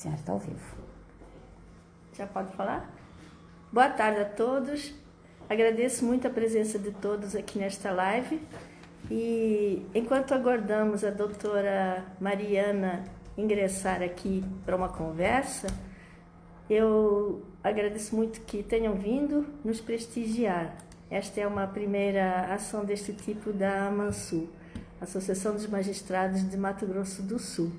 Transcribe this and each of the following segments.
senhora está ao vivo. Já pode falar? Boa tarde a todos. Agradeço muito a presença de todos aqui nesta live. E enquanto aguardamos a doutora Mariana ingressar aqui para uma conversa, eu agradeço muito que tenham vindo nos prestigiar. Esta é uma primeira ação deste tipo da AMANSU, Associação dos Magistrados de Mato Grosso do Sul.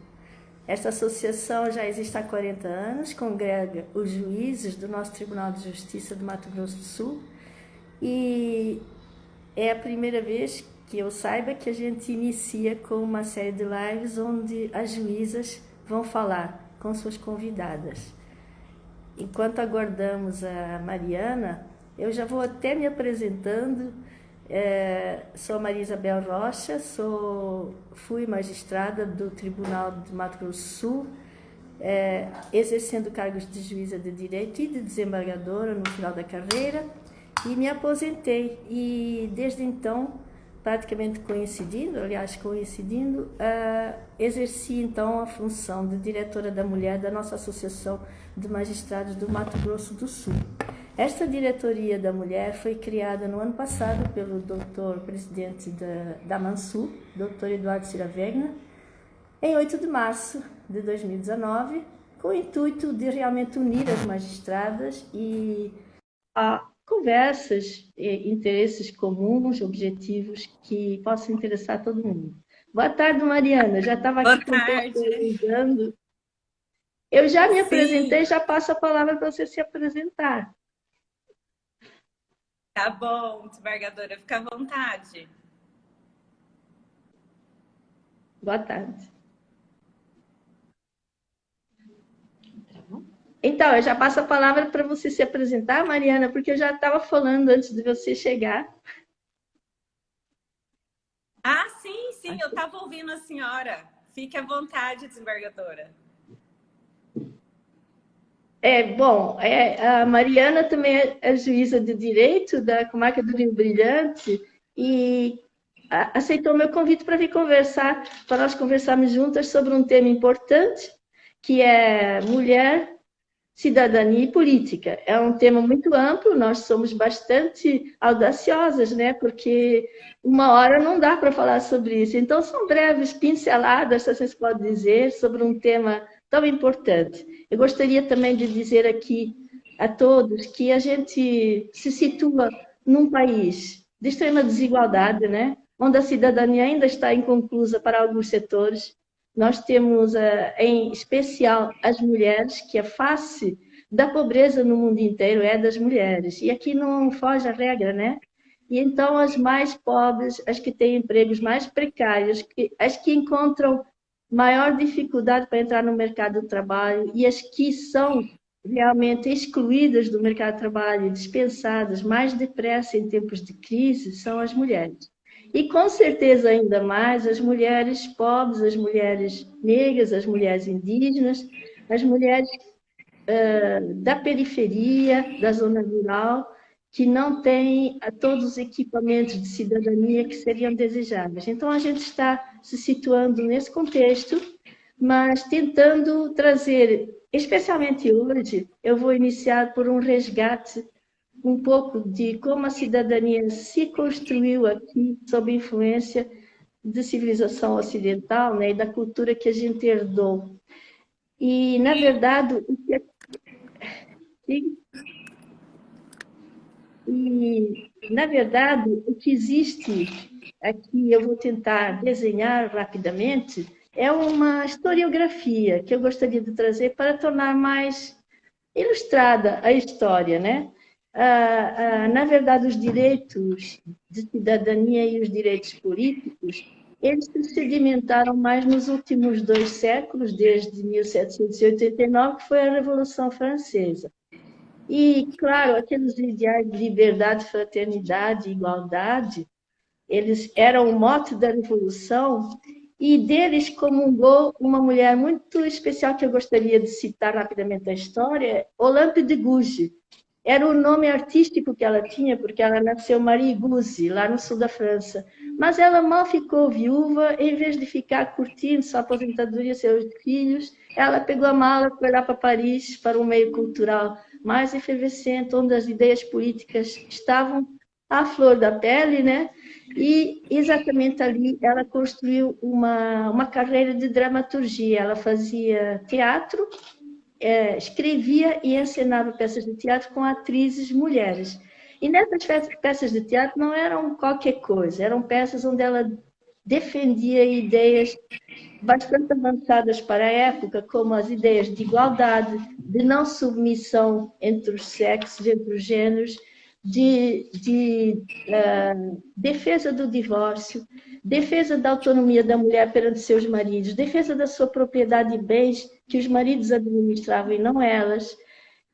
Esta associação já existe há 40 anos, congrega os juízes do nosso Tribunal de Justiça de Mato Grosso do Sul e é a primeira vez que eu saiba que a gente inicia com uma série de lives onde as juízas vão falar com suas convidadas. Enquanto aguardamos a Mariana, eu já vou até me apresentando. Sou Maria Isabel Rocha, fui magistrada do Tribunal de Mato Grosso do Sul, exercendo cargos de juíza de direito e de desembargadora no final da carreira, e me aposentei. E desde então, praticamente coincidindo, exerci então a função de diretora da mulher da nossa Associação de Magistrados do Mato Grosso do Sul. Esta diretoria da mulher foi criada no ano passado pelo doutor presidente da AMANSU, doutor Eduardo Cira Wegner, em 8 de março de 2019, com o intuito de realmente unir as magistradas e a conversas, interesses comuns, objetivos que possam interessar todo mundo. Boa tarde, Mariana. Já estava aqui contextualizando. Eu já me apresentei, já passo a palavra para você se apresentar. Tá bom, desembargadora, fica à vontade. Boa tarde. Então, eu já passo a palavra para você se apresentar, Mariana, porque eu já estava falando antes de você chegar. Ah, sim, eu estava ouvindo a senhora. Fique à vontade, desembargadora. A Mariana também é juíza de direito da comarca do Rio Brilhante e aceitou meu convite para vir conversar, para nós conversarmos juntas sobre um tema importante, que é mulher, cidadania e política. É um tema muito amplo, nós somos bastante audaciosas, né? Porque uma hora não dá para falar sobre isso. Então, são breves pinceladas, se vocês podem dizer, sobre um tema tão importante. Eu gostaria também de dizer aqui a todos que a gente se situa num país de extrema desigualdade, né? Onde a cidadania ainda está inconclusa para alguns setores. Nós temos, em especial, as mulheres, que a face da pobreza no mundo inteiro é das mulheres. E aqui não foge a regra, né? E então as mais pobres, as que têm empregos mais precários, as que encontram maior dificuldade para entrar no mercado de trabalho e as que são realmente excluídas do mercado de trabalho, dispensadas mais depressa em tempos de crise, são as mulheres. E com certeza ainda mais as mulheres pobres, as mulheres negras, as mulheres indígenas, as mulheres da periferia, da zona rural, que não têm todos os equipamentos de cidadania que seriam desejáveis. Então, a gente está se situando nesse contexto, mas tentando trazer, especialmente hoje, eu vou iniciar por um resgate um pouco de como a cidadania se construiu aqui sob influência de civilização ocidental, né, e da cultura que a gente herdou. E, na verdade, o que existe aqui, eu vou tentar desenhar rapidamente, é uma historiografia que eu gostaria de trazer para tornar mais ilustrada a história, né? Na verdade, os direitos de cidadania e os direitos políticos, eles se sedimentaram mais nos últimos 2 séculos, desde 1789, que foi a Revolução Francesa. E, claro, aqueles ideais de liberdade, fraternidade e igualdade, eles eram o mote da Revolução, e deles comungou uma mulher muito especial que eu gostaria de citar rapidamente a história, Olympe de Gouges. era o nome artístico que ela tinha, porque ela nasceu Marie Gouze, lá no sul da França. Mas ela mal ficou viúva, em vez de ficar curtindo sua aposentadoria, seus filhos, ela pegou a mala e foi lá para Paris, para um meio cultural mais efervescente, onde as ideias políticas estavam à flor da pele, né? E exatamente ali ela construiu uma carreira de dramaturgia. Ela fazia teatro, escrevia e encenava peças de teatro com atrizes mulheres. E nessas peças de teatro não eram qualquer coisa, eram peças onde ela defendia ideias bastante avançadas para a época, como as ideias de igualdade, de não submissão entre os sexos, entre os gêneros, de defesa do divórcio, defesa da autonomia da mulher perante seus maridos, defesa da sua propriedade de bens que os maridos administravam e não elas.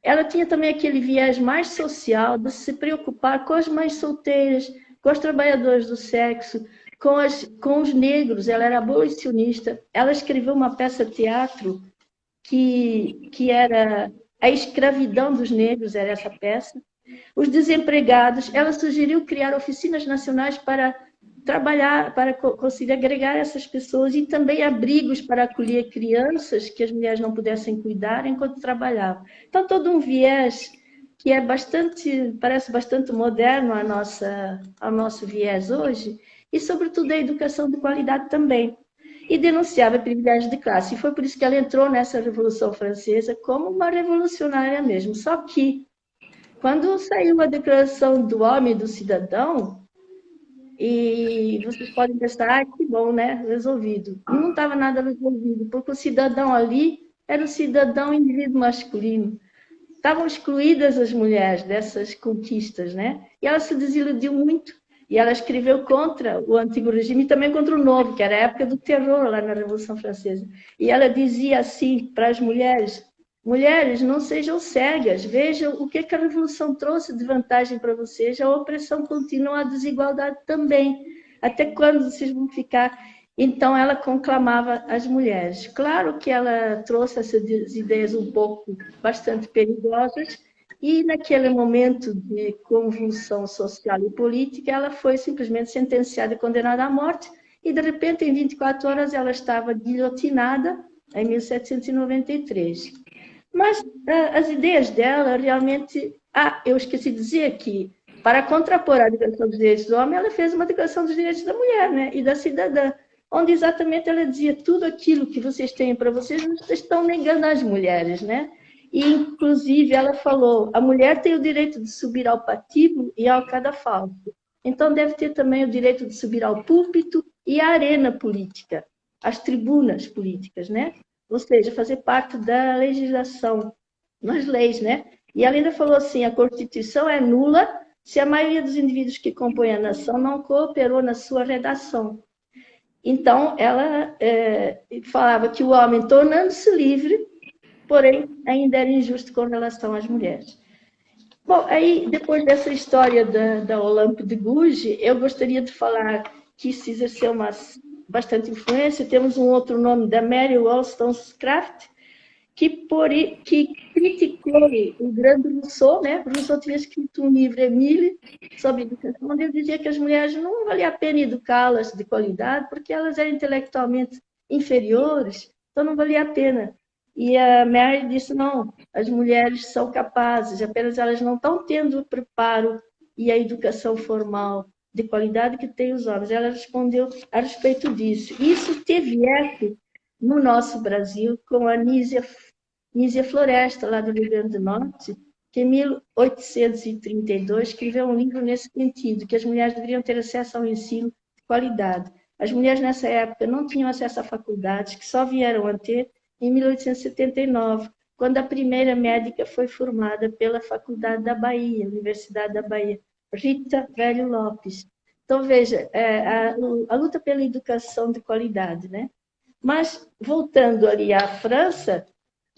Ela tinha também aquele viés mais social de se preocupar com as mães solteiras, com os trabalhadores do sexo, com os negros. Ela era abolicionista. Ela escreveu uma peça de teatro que era A Escravidão dos Negros, era essa peça. Os desempregados, ela sugeriu criar oficinas nacionais para trabalhar, para conseguir agregar essas pessoas e também abrigos para acolher crianças que as mulheres não pudessem cuidar enquanto trabalhavam. Então, todo um viés que é parece bastante moderno ao nosso viés hoje, e, sobretudo, a educação de qualidade também. E denunciava privilégios de classe. E foi por isso que ela entrou nessa Revolução Francesa como uma revolucionária mesmo. Só que, quando saiu a Declaração do Homem e do Cidadão, e vocês podem pensar, que bom, né? Resolvido. E não estava nada resolvido, porque o cidadão ali era o cidadão indivíduo masculino. Estavam excluídas as mulheres dessas conquistas, né? E ela se desiludiu muito. E ela escreveu contra o antigo regime e também contra o novo, que era a época do terror lá na Revolução Francesa. E ela dizia assim para as mulheres: mulheres, não sejam cegas, vejam o que a Revolução trouxe de vantagem para vocês, a opressão continua, a desigualdade também. Até quando vocês vão ficar? Então, ela conclamava as mulheres. Claro que ela trouxe essas ideias bastante perigosas, e naquele momento de convulsão social e política, ela foi simplesmente sentenciada e condenada à morte, e de repente, em 24 horas, ela estava guilhotinada em 1793. Mas as ideias dela realmente... eu esqueci de dizer que, para contrapor a Declaração dos Direitos do Homem, ela fez uma Declaração dos Direitos da Mulher, né? E da cidadã, onde exatamente ela dizia: tudo aquilo que vocês têm para vocês, vocês estão negando às mulheres, né? E, inclusive, ela falou: a mulher tem o direito de subir ao patíbulo e ao cadafalso. Então, deve ter também o direito de subir ao púlpito e à arena política, às tribunas políticas, né? Ou seja, fazer parte da legislação, nas leis, né? E ela ainda falou assim: a Constituição é nula se a maioria dos indivíduos que compõem a nação não cooperou na sua redação. Então, ela falava que o homem, tornando-se livre, porém, ainda era injusto com relação às mulheres. Bom, aí, depois dessa história da Olympe de Gouges, eu gostaria de falar que isso exerceu bastante influência. Temos um outro nome, da Mary Wollstonecraft, que criticou o grande Rousseau, né? Rousseau tinha escrito um livro, Emile, sobre educação, onde ele dizia que as mulheres não valia a pena educá-las de qualidade, porque elas eram intelectualmente inferiores, então não valia a pena. E a Mary disse: não, as mulheres são capazes, apenas elas não estão tendo o preparo e a educação formal de qualidade que têm os homens. Ela respondeu a respeito disso. Isso teve eco no nosso Brasil com a Nízia Floresta, lá do Rio Grande do Norte, que em 1832 escreveu um livro nesse sentido, que as mulheres deveriam ter acesso ao ensino de qualidade. As mulheres nessa época não tinham acesso a faculdades, que só vieram a ter em 1879, quando a primeira médica foi formada pela Faculdade da Bahia, Universidade da Bahia, Rita Velho Lopes. Então, veja, a luta pela educação de qualidade, né? Mas, voltando ali à França,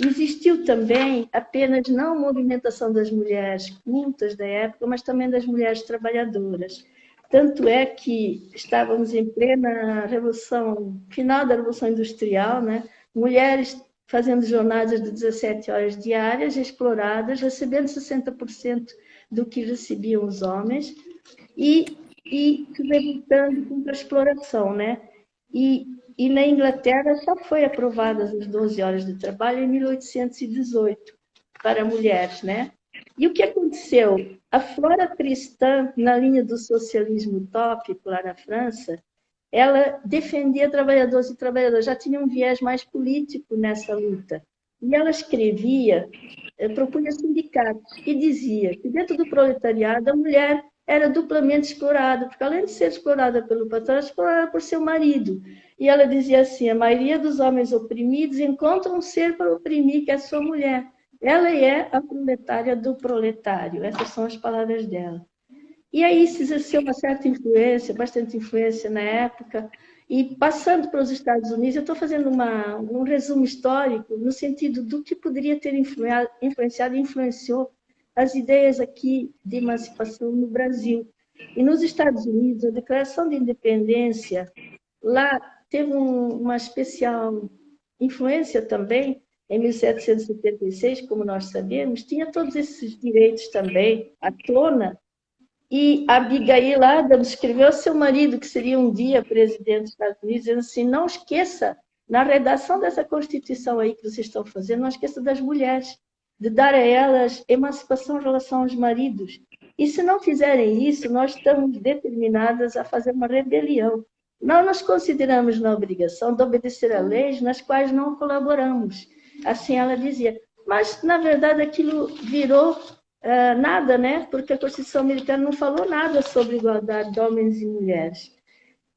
existiu também apenas não a movimentação das mulheres cultas da época, mas também das mulheres trabalhadoras. Tanto é que estávamos em plena revolução, final da Revolução Industrial, né? Mulheres fazendo jornadas de 17 horas diárias, exploradas, recebendo 60% do que recebiam os homens e revoltando contra a exploração, né? E na Inglaterra só foi aprovadas as 12 horas de trabalho em 1818 para mulheres, né? E o que aconteceu? A Flora Cristã, na linha do socialismo utópico lá na França, ela defendia trabalhadores e trabalhadoras, já tinha um viés mais político nessa luta. E ela escrevia, propunha sindicatos e dizia que dentro do proletariado a mulher era duplamente explorada, porque além de ser explorada pelo patrão, era explorada por seu marido. E ela dizia assim, a maioria dos homens oprimidos encontra um ser para oprimir, que é a sua mulher. Ela é a proletária do proletário. Essas são as palavras dela. E aí se exerceu uma certa influência, bastante influência na época. E passando para os Estados Unidos, eu estou fazendo um resumo histórico no sentido do que poderia ter influenciado e influenciou as ideias aqui de emancipação no Brasil. E nos Estados Unidos, a Declaração de Independência, lá teve uma especial influência também, em 1776, como nós sabemos, tinha todos esses direitos também à tona. E Abigail Adams escreveu ao seu marido, que seria um dia presidente dos Estados Unidos, dizendo assim, não esqueça, na redação dessa Constituição aí que vocês estão fazendo, não esqueça das mulheres, de dar a elas emancipação em relação aos maridos. E se não fizerem isso, nós estamos determinadas a fazer uma rebelião. Não nos consideramos na obrigação de obedecer a leis nas quais não colaboramos. Assim ela dizia. Mas, na verdade, aquilo virou nada, né? Porque a Constituição Americana não falou nada sobre igualdade de homens e mulheres.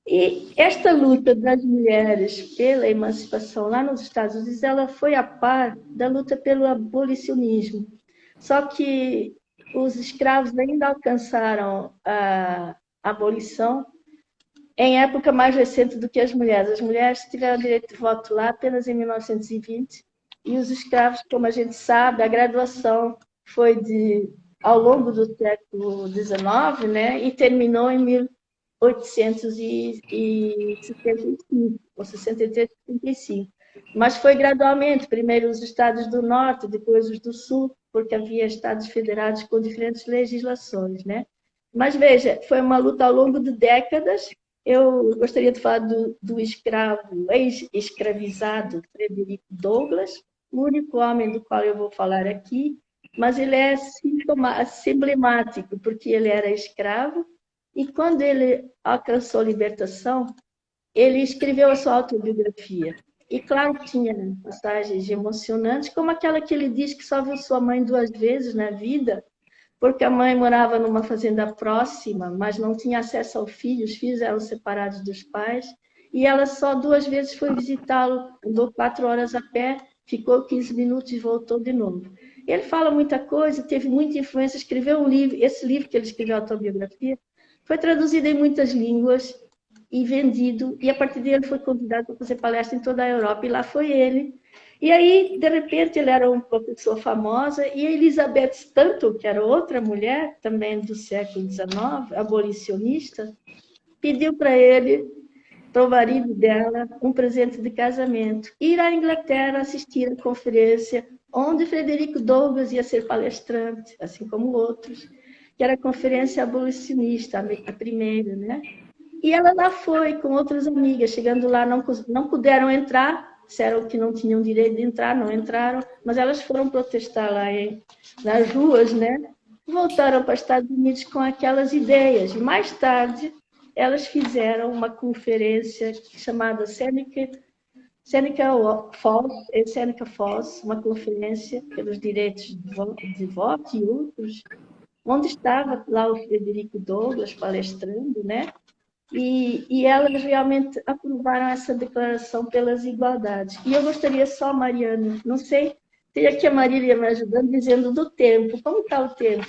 E esta luta das mulheres pela emancipação lá nos Estados Unidos, ela foi a par da luta pelo abolicionismo. Só que os escravos ainda alcançaram a abolição em época mais recente do que as mulheres. As mulheres tiveram direito de voto lá apenas em 1920, e os escravos, como a gente sabe, a graduação foi ao longo do século XIX, né, e terminou em 1875, ou 63, 65. Mas foi gradualmente, primeiro os estados do norte, depois os do sul, porque havia estados federados com diferentes legislações, né? Mas veja, foi uma luta ao longo de décadas. Eu gostaria de falar do escravo, ex-escravizado Frederick Douglass, o único homem do qual eu vou falar aqui, mas ele é emblemático, porque ele era escravo, e quando ele alcançou a libertação, ele escreveu a sua autobiografia. E claro que tinha passagens emocionantes, como aquela que ele diz que só viu sua mãe 2 vezes na vida, porque a mãe morava numa fazenda próxima, mas não tinha acesso ao filho, os filhos eram separados dos pais, e ela só 2 vezes foi visitá-lo, andou 4 horas a pé, ficou 15 minutos e voltou de novo. Ele fala muita coisa, teve muita influência, escreveu um livro, esse livro que ele escreveu, a autobiografia, foi traduzido em muitas línguas e vendido, e a partir dele foi convidado para fazer palestra em toda a Europa, e lá foi ele. E aí, de repente, ele era uma pessoa famosa, e a Elizabeth Stanton, que era outra mulher, também do século XIX, abolicionista, pediu para ele, para o marido dela, um presente de casamento, ir à Inglaterra assistir a conferência onde Frederico Douglass ia ser palestrante, assim como outros, que era a conferência abolicionista, a primeira, né? E ela lá foi com outras amigas, chegando lá não puderam entrar, disseram que não tinham direito de entrar, não entraram, mas elas foram protestar lá nas ruas, né? Voltaram para os Estados Unidos com aquelas ideias. E mais tarde, elas fizeram uma conferência chamada Seneca Falls, uma conferência pelos direitos de voto e outros, onde estava lá o Frederico Douglass palestrando, né? E elas realmente aprovaram essa declaração pelas igualdades. E eu gostaria só, Mariana, não sei, tem aqui a Marília me ajudando, dizendo do tempo. Como está o tempo?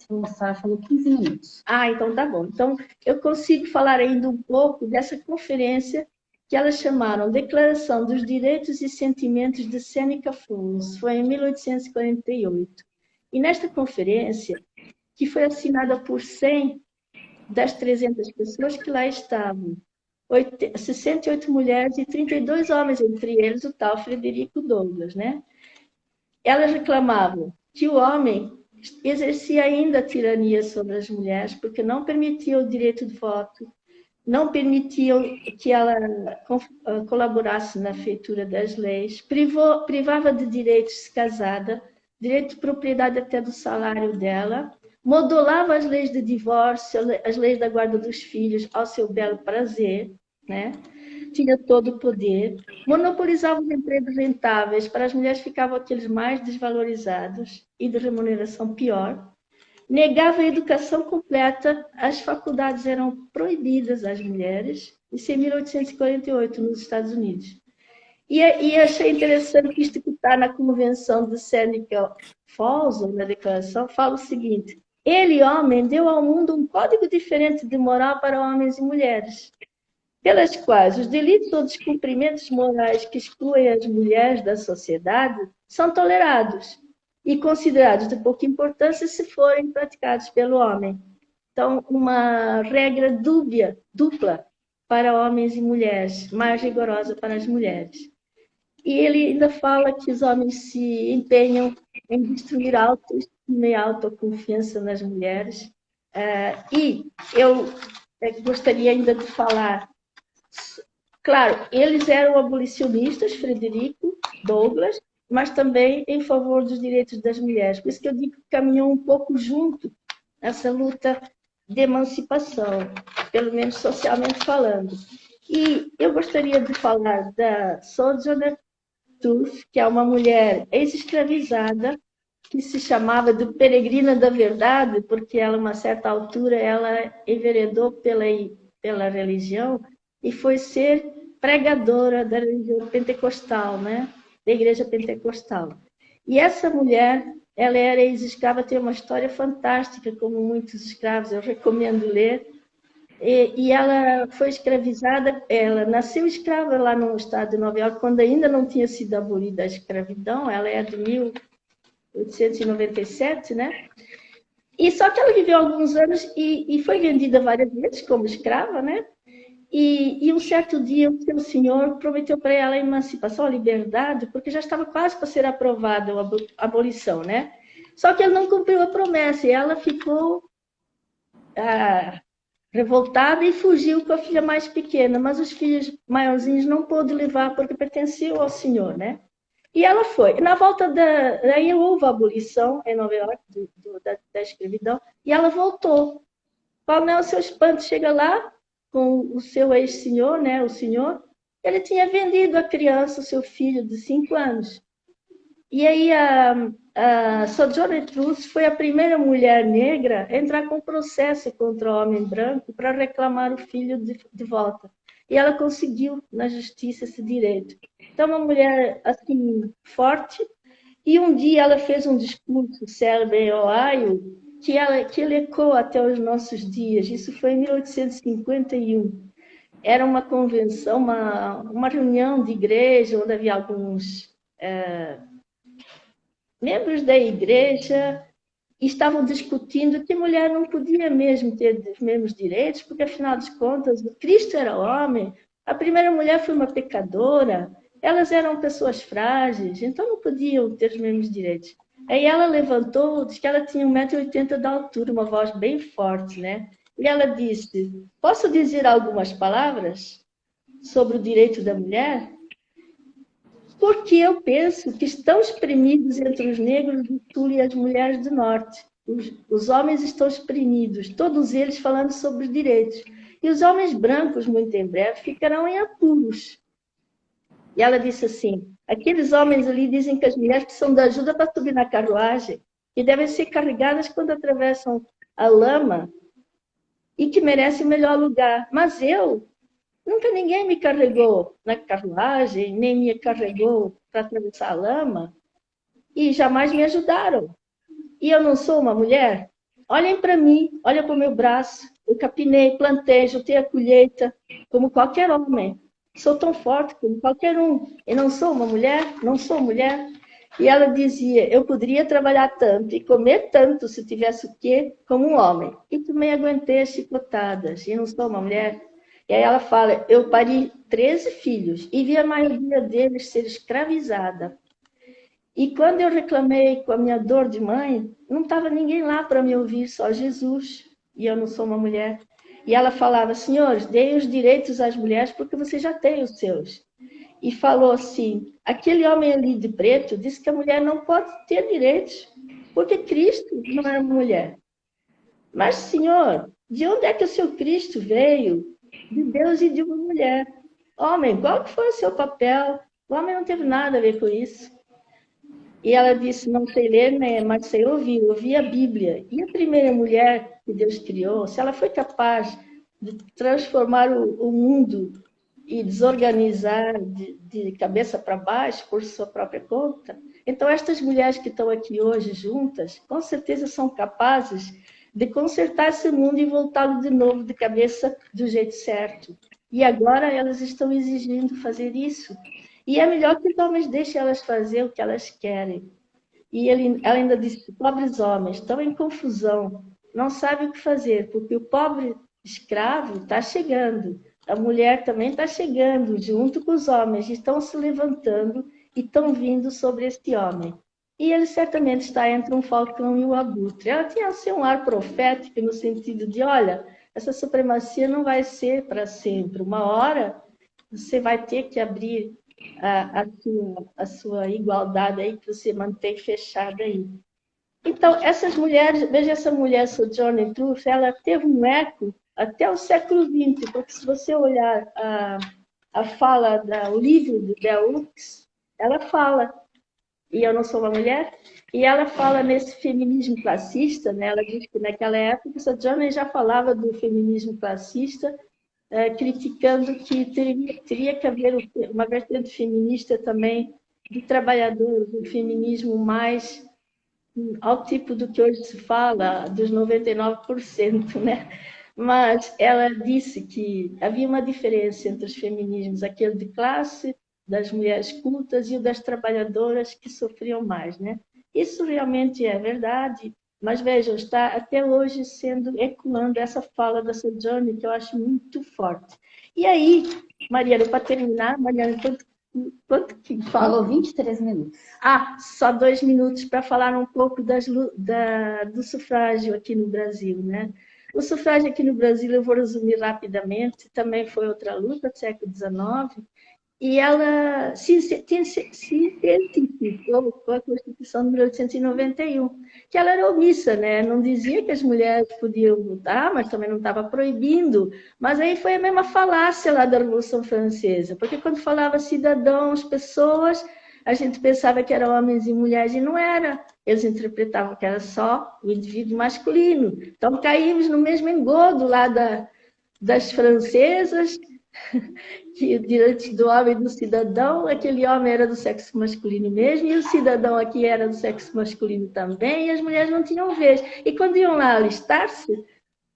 Vou mostrar, falou 15 minutos. Então tá bom. Então, eu consigo falar ainda um pouco dessa conferência que elas chamaram Declaração dos Direitos e Sentimentos de Seneca Falls. Foi em 1848. E nesta conferência, que foi assinada por 100 das 300 pessoas que lá estavam, 68 mulheres e 32 homens, entre eles o tal Frederico Douglass, né? Elas reclamavam que o homem exercia ainda a tirania sobre as mulheres, porque não permitia o direito de voto, não permitiam que ela colaborasse na feitura das leis, privava de direitos se casada, direito de propriedade até do salário dela, modulava as leis de divórcio, as leis da guarda dos filhos ao seu belo prazer, né? Tinha todo o poder, monopolizava os empregos rentáveis, para as mulheres ficavam aqueles mais desvalorizados e de remuneração pior, negava a educação completa, as faculdades eram proibidas às mulheres, isso em 1848, nos Estados Unidos. E achei interessante que isto que está na Convenção de Seneca Falls, ou na Declaração, fala o seguinte: ele, homem, deu ao mundo um código diferente de moral para homens e mulheres, pelas quais os delitos ou descumprimentos morais que excluem as mulheres da sociedade são tolerados e considerados de pouca importância se forem praticados pelo homem. Então, uma regra dupla para homens e mulheres, mais rigorosa para as mulheres. E ele ainda fala que os homens se empenham em destruir a autoestima e a autoconfiança nas mulheres. E eu gostaria ainda de falar, claro, eles eram abolicionistas, Frederico Douglass, mas também em favor dos direitos das mulheres. Por isso que eu digo que caminhou um pouco junto essa luta de emancipação, pelo menos socialmente falando. E eu gostaria de falar da Sojourner Truth, que é uma mulher ex-escravizada, que se chamava de Peregrina da Verdade, porque ela, a uma certa altura, ela enveredou pela religião e foi ser pregadora da religião pentecostal, né? Da igreja pentecostal. E essa mulher, ela era ex-escrava, tem uma história fantástica, como muitos escravos, eu recomendo ler. E ela foi escravizada, ela nasceu escrava lá no estado de Nova York, quando ainda não tinha sido abolida a escravidão, ela é de 1897, né? E só que ela viveu alguns anos e foi vendida várias vezes como escrava, né? E um certo dia o seu senhor prometeu para ela a emancipação, a liberdade, porque já estava quase para ser aprovada a abolição, né? Só que ele não cumpriu a promessa e ela ficou revoltada e fugiu com a filha mais pequena, mas os filhos maiorzinhos não pôde levar porque pertenciam ao senhor, né? E ela foi. Na volta daí houve a abolição em Nova York da escravidão e ela voltou. Qual não é o seu espanto? Chega lá com o seu ex-senhor, né? O senhor, ele tinha vendido a criança, o seu filho de 5 anos. E aí a Sojourner Truth foi a primeira mulher negra a entrar com processo contra o homem branco para reclamar o filho de volta. E ela conseguiu na justiça esse direito. Então, uma mulher assim forte. E um dia ela fez um discurso célebre em Ohio que ele ecoou até os nossos dias. Isso foi em 1851. Era uma convenção, uma reunião de igreja, onde havia alguns membros da igreja e estavam discutindo que a mulher não podia mesmo ter os mesmos direitos, porque, afinal de contas, o Cristo era homem, a primeira mulher foi uma pecadora, elas eram pessoas frágeis, então não podiam ter os mesmos direitos. Aí ela levantou, disse que ela tinha 1,80 m de altura, uma voz bem forte, né? E ela disse: posso dizer algumas palavras sobre o direito da mulher? Porque eu penso que estão espremidos entre os negros do sul e as mulheres do norte. Os homens estão espremidos, todos eles falando sobre os direitos. E os homens brancos, muito em breve, ficarão em apuros. E ela disse assim: aqueles homens ali dizem que as mulheres precisam de ajuda para subir na carruagem, que devem ser carregadas quando atravessam a lama e que merecem melhor lugar. Mas nunca ninguém me carregou na carruagem, nem me carregou para atravessar a lama e jamais me ajudaram. E eu não sou uma mulher? Olhem para mim, olhem para o meu braço. Eu capinei, plantei, juntei a colheita, como qualquer homem. Sou tão forte como qualquer um. Eu não sou uma mulher? Não sou mulher? E ela dizia: eu poderia trabalhar tanto e comer tanto se tivesse o quê? Como um homem. E também aguentei as chicotadas. E não sou uma mulher? E aí ela fala, eu pari 13 filhos e vi a maioria deles ser escravizada. E quando eu reclamei com a minha dor de mãe, não estava ninguém lá para me ouvir, só Jesus. E eu não sou uma mulher. E ela falava, senhores, deem os direitos às mulheres porque você já tem os seus. E falou assim, aquele homem ali de preto disse que a mulher não pode ter direitos, porque Cristo não era mulher. Mas, senhor, de onde é que o seu Cristo veio? De Deus e de uma mulher. Homem, qual que foi o seu papel? O homem não teve nada a ver com isso. E ela disse, não sei ler, né, mas sei ouvir a Bíblia. E a primeira mulher que Deus criou, se ela foi capaz de transformar o mundo e desorganizar de cabeça para baixo por sua própria conta, então estas mulheres que estão aqui hoje juntas, com certeza são capazes de consertar esse mundo e voltá-lo de novo de cabeça do jeito certo. E agora elas estão exigindo fazer isso. E é melhor que os homens deixem elas fazer o que elas querem. E ela ainda disse, pobres homens, estão em confusão, não sabem o que fazer, porque o pobre escravo está chegando, a mulher também está chegando, junto com os homens, estão se levantando e estão vindo sobre este homem. E ele certamente está entre um falcão e um abutre. Ela tinha assim, um ar profético no sentido de, olha, essa supremacia não vai ser para sempre, uma hora você vai ter que abrir a sua igualdade aí, que você mantém fechada aí. Então, essas mulheres, veja essa mulher, Sojourner Truth, ela teve um eco até o século XX, porque se você olhar a fala, o livro de Bell Hooks, ela fala, e eu não sou uma mulher, e ela fala nesse feminismo classista, né? Ela diz que naquela época, Sojourner já falava do feminismo classista, criticando que teria que haver uma vertente feminista também de trabalhadores, um feminismo mais ao tipo do que hoje se fala, dos 99%, né? Mas ela disse que havia uma diferença entre os feminismos, aquele de classe, das mulheres cultas e o das trabalhadoras que sofriam mais, né? Isso realmente é verdade, mas vejam, está até hoje ecoando essa fala da Sojourner, que eu acho muito forte. E aí, Mariana, para terminar, Mariana, quanto que falou? 23 minutos. Só 2 minutos para falar um pouco do sufrágio aqui no Brasil, né? O sufrágio aqui no Brasil, eu vou resumir rapidamente, também foi outra luta do século XIX, e ela se identificou com a Constituição de 1891, que ela era omissa, né? Não dizia que as mulheres podiam votar, mas também não estava proibindo. Mas aí foi a mesma falácia lá da Revolução Francesa, porque quando falava cidadãos, pessoas, a gente pensava que eram homens e mulheres, e não era. Eles interpretavam que era só o indivíduo masculino. Então caímos no mesmo engodo lá das francesas, que o direito do homem e do cidadão, aquele homem era do sexo masculino mesmo, e o cidadão aqui era do sexo masculino também, e as mulheres não tinham vez. E quando iam lá alistar-se,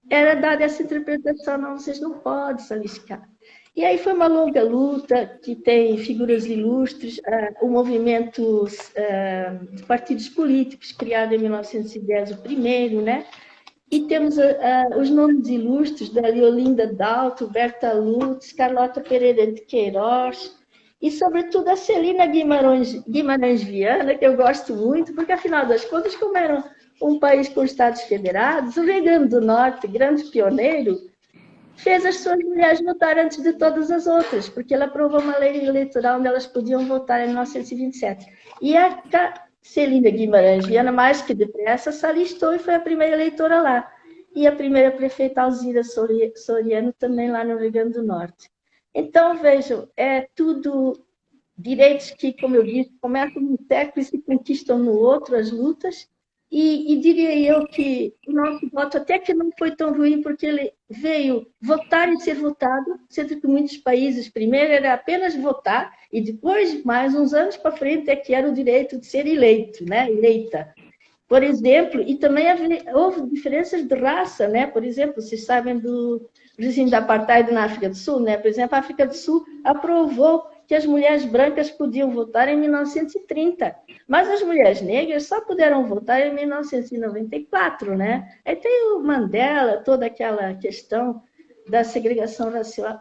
era dada essa interpretação, não, vocês não podem se alistar. E aí foi uma longa luta, que tem figuras ilustres, o movimento de partidos políticos, criado em 1910, o primeiro, né? E temos os nomes ilustres da Leolinda Dalto, Berta Lutz, Carlota Pereira de Queiroz e, sobretudo, a Celina Guimarães Viana, que eu gosto muito, porque, afinal das contas, como era um país com Estados Federados, o Rio Grande do Norte, grande pioneiro, fez as suas mulheres votar antes de todas as outras, porque ela aprovou uma lei eleitoral onde elas podiam votar em 1927. E a Celina Guimarães Viana, mais que depressa, se alistou e foi a primeira eleitora lá. E a primeira prefeita Alzira Soriano também lá no Rio Grande do Norte. Então, vejam, é tudo direitos que, como eu disse, começam num século e se conquistam no outro, as lutas. E diria eu que o nosso voto até que não foi tão ruim, porque ele veio votar e ser votado, sendo que muitos países, primeiro era apenas votar, e depois, mais uns anos para frente, é que era o direito de ser eleito, né? Eleita. Por exemplo, e também houve diferenças de raça, né? Por exemplo, vocês sabem do regime da apartheid na África do Sul, né? Por exemplo, a África do Sul aprovou que as mulheres brancas podiam votar em 1930, mas as mulheres negras só puderam votar em 1994, né? Aí tem o Mandela, toda aquela questão da segregação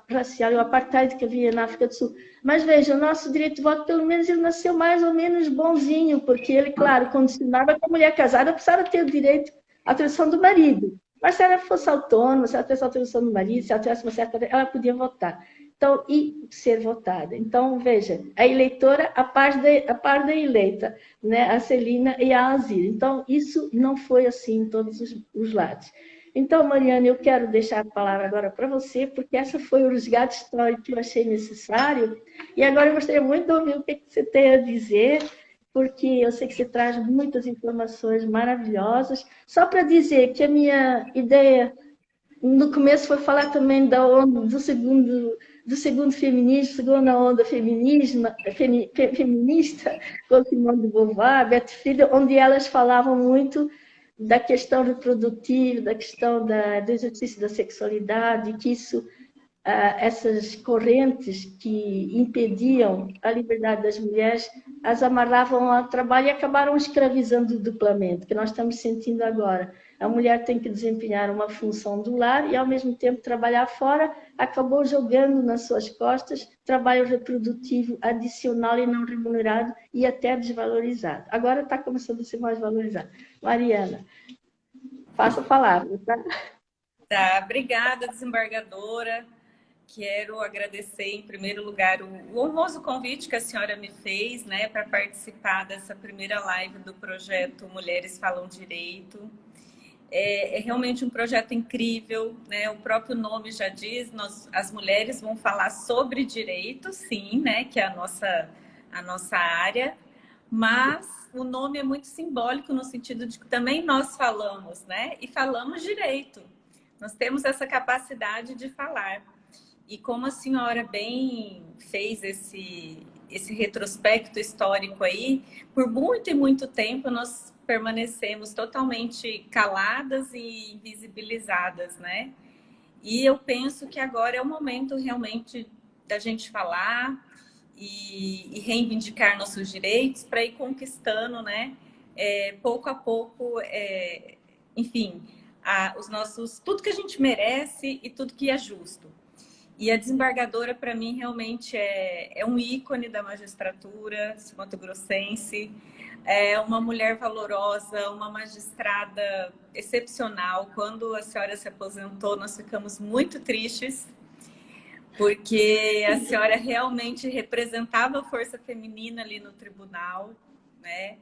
racial e o apartheid que havia na África do Sul. Mas veja, o nosso direito de voto, pelo menos, ele nasceu mais ou menos bonzinho, porque ele, claro, condicionava que a mulher casada precisava ter o direito à autorização do marido. Mas se ela fosse autônoma, se ela tivesse autorização do marido, se ela tivesse uma certa... ela podia votar. Então, e ser votada. Então, veja, a eleitora a par da eleita, né? A Celina e a Alzira. Então, isso não foi assim em todos os lados. Então, Mariana, eu quero deixar a palavra agora para você, porque essa foi o resgate histórico que eu achei necessário. E agora eu gostaria muito de ouvir o que você tem a dizer, porque eu sei que você traz muitas informações maravilhosas. Só para dizer que a minha ideia no começo foi falar também da onda do segundo feminismo, segunda onda feminista, com Simone de Beauvoir, Beth Friedan, onde elas falavam muito da questão reprodutiva, da questão do exercício da sexualidade, que isso, essas correntes que impediam a liberdade das mulheres, as amarravam ao trabalho e acabaram escravizando duplamente, que nós estamos sentindo agora. A mulher tem que desempenhar uma função do lar e, ao mesmo tempo, trabalhar fora, acabou jogando nas suas costas trabalho reprodutivo adicional e não remunerado e até desvalorizado. Agora está começando a ser mais valorizado. Mariana, faça a palavra, tá? Tá, obrigada, desembargadora. Quero agradecer, em primeiro lugar, o honroso convite que a senhora me fez, né, para participar dessa primeira live do projeto Mulheres Falam Direito. É realmente um projeto incrível, né? O próprio nome já diz, as mulheres vão falar sobre direito, sim, né? Que é a nossa área, mas o nome é muito simbólico no sentido de que também nós falamos, né? E falamos direito. Nós temos essa capacidade de falar. E como a senhora bem fez esse retrospecto histórico aí, por muito e muito tempo nós permanecemos totalmente caladas e invisibilizadas, né? E eu penso que agora é o momento realmente da gente falar e reivindicar nossos direitos para ir conquistando, né? Pouco a pouco, enfim, os nossos, tudo que a gente merece e tudo que é justo. E a desembargadora, para mim, realmente é um ícone da magistratura mato-grossense. É uma mulher valorosa, uma magistrada excepcional. Quando a senhora se aposentou, nós ficamos muito tristes, porque a senhora realmente representava a força feminina ali no tribunal, né?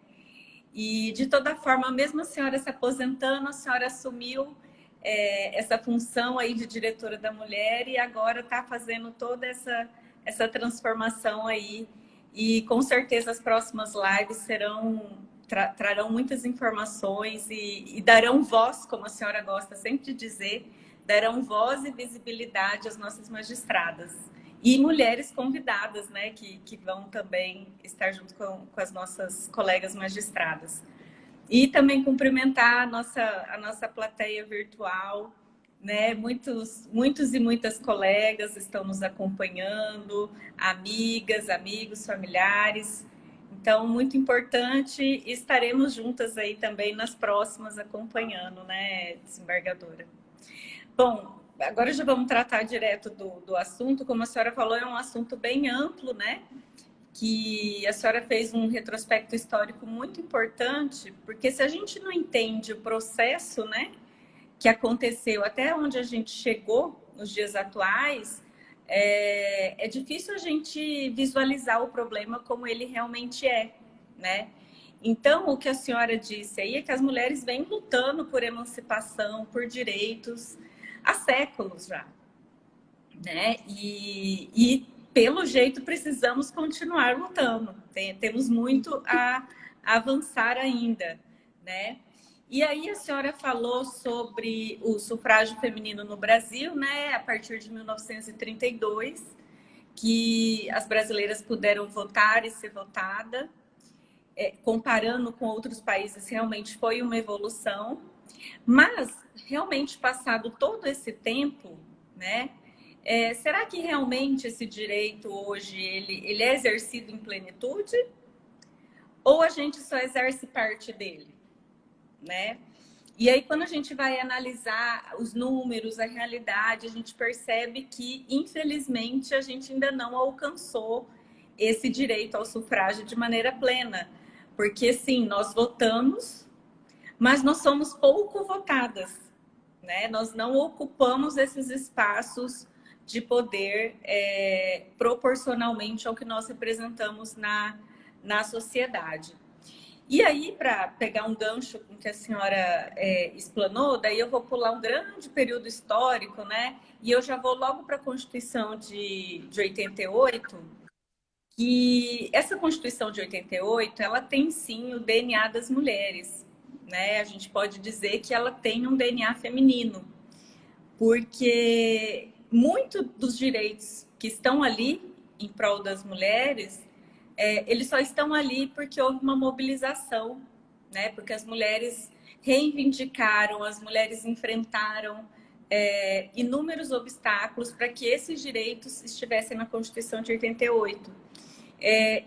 E, de toda forma, mesmo a senhora se aposentando, a senhora assumiu essa função aí de diretora da mulher e agora está fazendo toda essa transformação aí. E com certeza as próximas lives trarão muitas informações e darão voz, como a senhora gosta sempre de dizer, darão voz e visibilidade às nossas magistradas. E mulheres convidadas, né, que vão também estar junto com as nossas colegas magistradas. E também cumprimentar a nossa plateia virtual, né? Muitos e muitas colegas estão nos acompanhando, amigas, amigos, familiares. Então, muito importante, e estaremos juntas aí também nas próximas acompanhando, né, desembargadora? Bom, agora já vamos tratar direto do assunto. Como a senhora falou, é um assunto bem amplo, né? Que a senhora fez um retrospecto histórico muito importante, porque se a gente não entende o processo, né, que aconteceu até onde a gente chegou nos dias atuais, é difícil a gente visualizar o problema como ele realmente é, né? Então, o que a senhora disse aí é que as mulheres vêm lutando por emancipação, por direitos, há séculos já, né? E pelo jeito, precisamos continuar lutando. Temos muito a avançar ainda, né? E aí a senhora falou sobre o sufrágio feminino no Brasil, né? A partir de 1932, que as brasileiras puderam votar e ser votada. Comparando com outros países, realmente foi uma evolução. Mas, realmente, passado todo esse tempo, né? Será que realmente esse direito hoje ele é exercido em plenitude? Ou a gente só exerce parte dele, né? E aí, quando a gente vai analisar os números, a realidade, a gente percebe que, infelizmente, a gente ainda não alcançou esse direito ao sufrágio de maneira plena. Porque, sim, nós votamos, mas nós somos pouco votadas, né? Nós não ocupamos esses espaços de poder proporcionalmente ao que nós representamos na sociedade. E aí, para pegar um gancho com que a senhora explanou, daí eu vou pular um grande período histórico, né? E eu já vou logo para a Constituição de 88, que essa Constituição de 88, ela tem sim o DNA das mulheres, né? A gente pode dizer que ela tem um DNA feminino, porque muito dos direitos que estão ali em prol das mulheres, eles só estão ali porque houve uma mobilização, né? Porque as mulheres reivindicaram, as mulheres enfrentaram inúmeros obstáculos para que esses direitos estivessem na Constituição de 88.